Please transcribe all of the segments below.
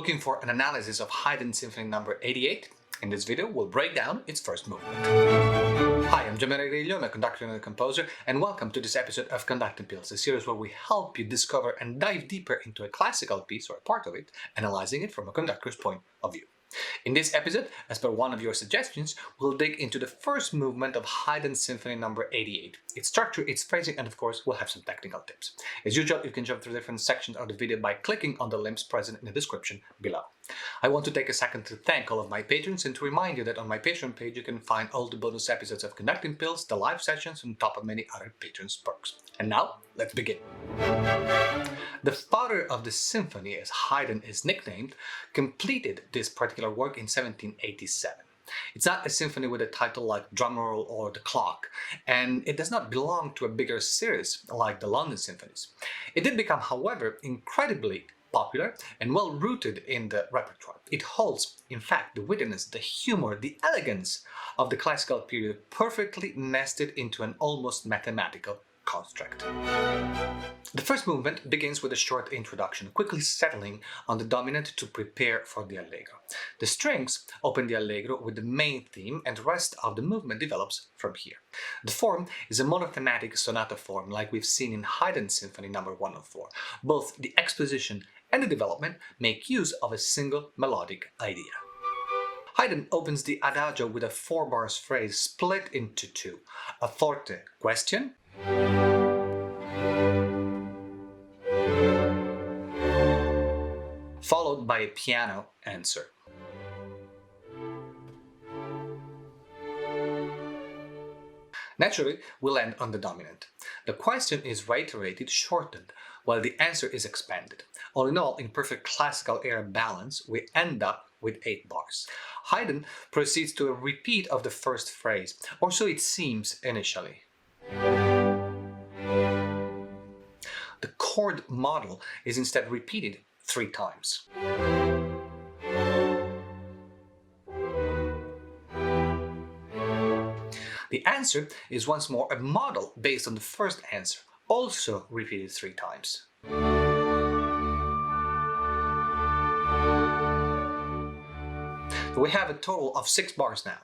looking for an analysis of Haydn Symphony number 88? In this video, we'll break down its first movement. Hi, I'm Gianmaria Griglio, I'm a conductor and a composer, and welcome to this episode of Conducting Pills, a series where we help you discover and dive deeper into a classical piece or a part of it, analyzing it from a conductor's point of view. In this episode, as per one of your suggestions, we'll dig into the first movement of Haydn Symphony number 88, its structure, its phrasing, and of course, we'll have some technical tips. As usual, you can jump through different sections of the video by clicking on the links present in the description below. I want to take a second to thank all of my patrons and to remind you that on my Patreon page you can find all the bonus episodes of Conducting Pills, the live sessions, on top of many other patrons' perks. And now, let's begin. The father of the symphony, as Haydn is nicknamed, completed this particular work in 1787. It's not a symphony with a title like Drumroll or The Clock, and it does not belong to a bigger series like the London symphonies. It did become, however, incredibly popular and well rooted in the repertoire. It holds, in fact, the wittiness, the humour, the elegance of the classical period perfectly nested into an almost mathematical construct. The first movement begins with a short introduction, quickly settling on the dominant to prepare for the Allegro. The strings open the Allegro with the main theme, and the rest of the movement develops from here. The form is a monothematic sonata form like we've seen in Haydn Symphony number 104. Both the exposition and the development make use of a single melodic idea. Haydn opens the Adagio with a 4-bars phrase split into two, a forte question followed by a piano answer. Naturally, we'll end on the dominant. The question is reiterated, shortened, while the answer is expanded. All in all, in perfect classical era balance, we end up with 8 bars. Haydn proceeds to a repeat of the first phrase, or so it seems initially. The chord model is instead repeated 3 times. The answer is once more a model based on the first answer, also repeated 3 times. We have a total of 6 bars now,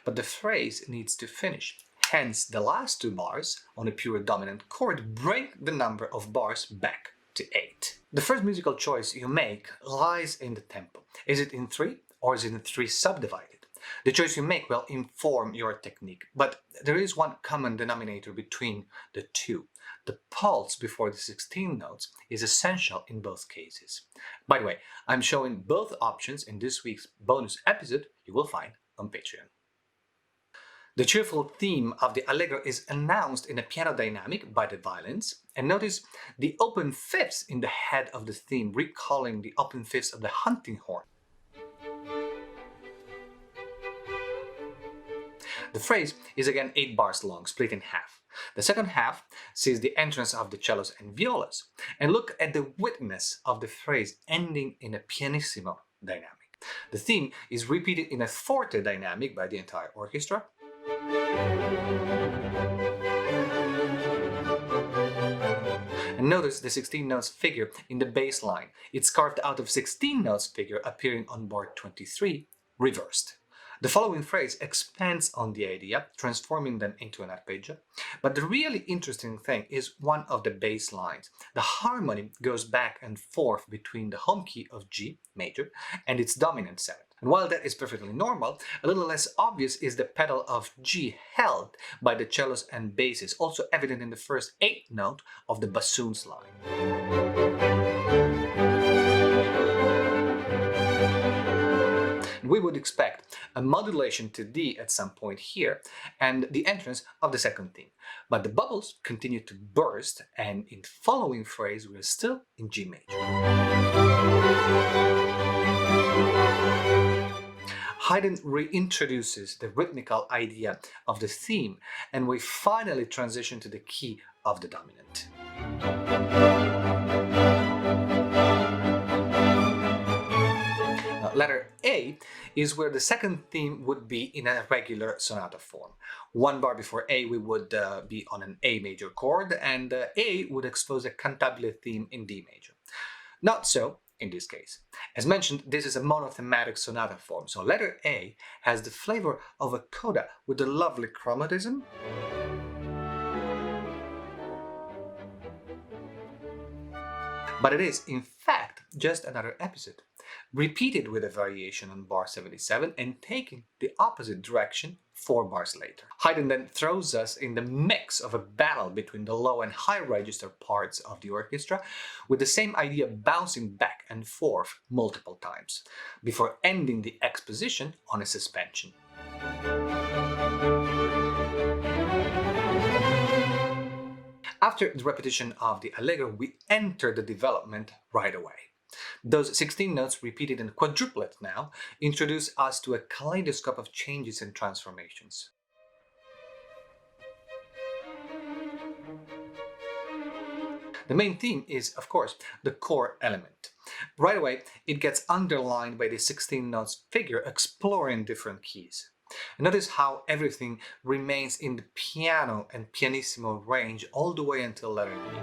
but the phrase needs to finish. Hence, the last 2 bars on a pure dominant chord bring the number of bars back to 8. The first musical choice you make lies in the tempo. Is it in 3 or is it in 3 subdivided? The choice you make will inform your technique, but there is one common denominator between the two. The pulse before the 16 notes is essential in both cases. By the way, I'm showing both options in this week's bonus episode you will find on Patreon. The cheerful theme of the Allegro is announced in a piano dynamic by the violins, and notice the open fifths in the head of the theme, recalling the open fifths of the hunting horn. The phrase is again 8 bars long, split in half. The second half sees the entrance of the cellos and violas, and look at the wittiness of the phrase ending in a pianissimo dynamic. The theme is repeated in a forte dynamic by the entire orchestra. And notice the 16 notes figure in the bass line. It's carved out of 16 notes figure appearing on bar 23, reversed. The following phrase expands on the idea, transforming them into an arpeggio. But the really interesting thing is one of the bass lines. The harmony goes back and forth between the home key of G major and its dominant 7. And while that is perfectly normal, a little less obvious is the pedal of G held by the cellos and basses, also evident in the first 8th note of the bassoon's line. We would expect a modulation to D at some point here and the entrance of the second theme. But the bubbles continue to burst, and in the following phrase we are still in G major. Haydn reintroduces the rhythmical idea of the theme, and we finally transition to the key of the dominant. Letter A is where the second theme would be in a regular sonata form. 1 bar before A we would be on an A major chord, and A would expose a cantabile theme in D major. Not so in this case. As mentioned, this is a monothematic sonata form, so letter A has the flavor of a coda with the lovely chromatism, but it is, in fact, just another episode, repeated with a variation on bar 77 and taking the opposite direction 4 bars later. Haydn then throws us in the mix of a battle between the low and high register parts of the orchestra, with the same idea bouncing back and forth multiple times, before ending the exposition on a suspension. After the repetition of the Allegro, we enter the development right away. Those 16 notes repeated in quadruplet now introduce us to a kaleidoscope of changes and transformations. The main theme is, of course, the core element. Right away, it gets underlined by the 16 notes figure exploring different keys. Notice how everything remains in the piano and pianissimo range all the way until letter B.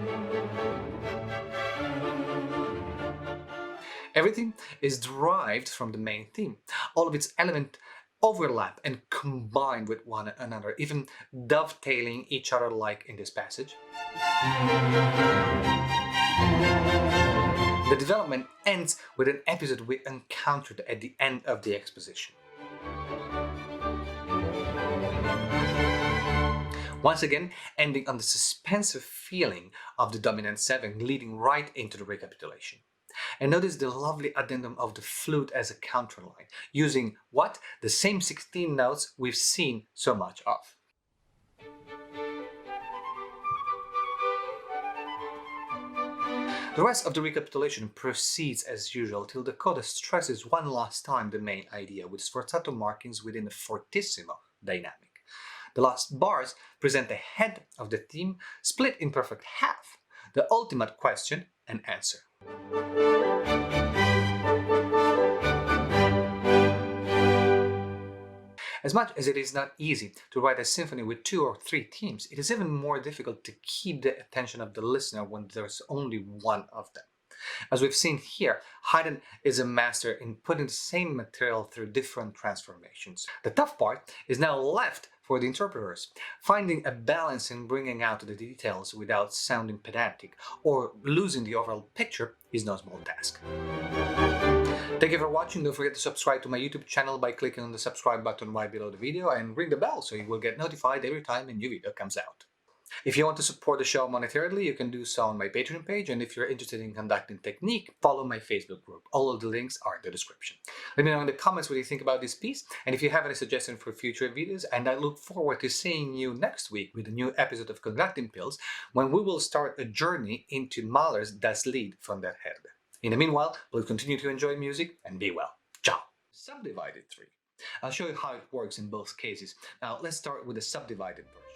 Everything is derived from the main theme. All of its elements overlap and combine with one another, even dovetailing each other like in this passage. The development ends with an episode we encountered at the end of the exposition. Once again, ending on the suspensive feeling of the dominant 7, leading right into the recapitulation. And notice the lovely addendum of the flute as a counterline, using what? The same 16 notes we've seen so much of. The rest of the recapitulation proceeds as usual till the coda stresses one last time the main idea with sforzato markings within the fortissimo dynamic. The last bars present the head of the theme split in perfect half, the ultimate question and answer. As much as it is not easy to write a symphony with 2 or 3 themes, it is even more difficult to keep the attention of the listener when there's only one of them. As we've seen here, Haydn is a master in putting the same material through different transformations. The tough part is now left for the interpreters. Finding a balance in bringing out the details without sounding pedantic or losing the overall picture is no small task. Thank you for watching. Don't forget to subscribe to my YouTube channel by clicking on the subscribe button right below the video and ring the bell so you will get notified every time a new video comes out. If you want to support the show monetarily, you can do so on my Patreon page, and if you're interested in conducting technique, follow my Facebook group. All of the links are in the description. Let me know in the comments what you think about this piece, and if you have any suggestions for future videos, and I look forward to seeing you next week with a new episode of Conducting Pills, when we will start a journey into Mahler's Das Lied von der Herde. In the meanwhile, please continue to enjoy music and be well. Ciao! Subdivided 3. I'll show you how it works in both cases. Now let's start with the subdivided version.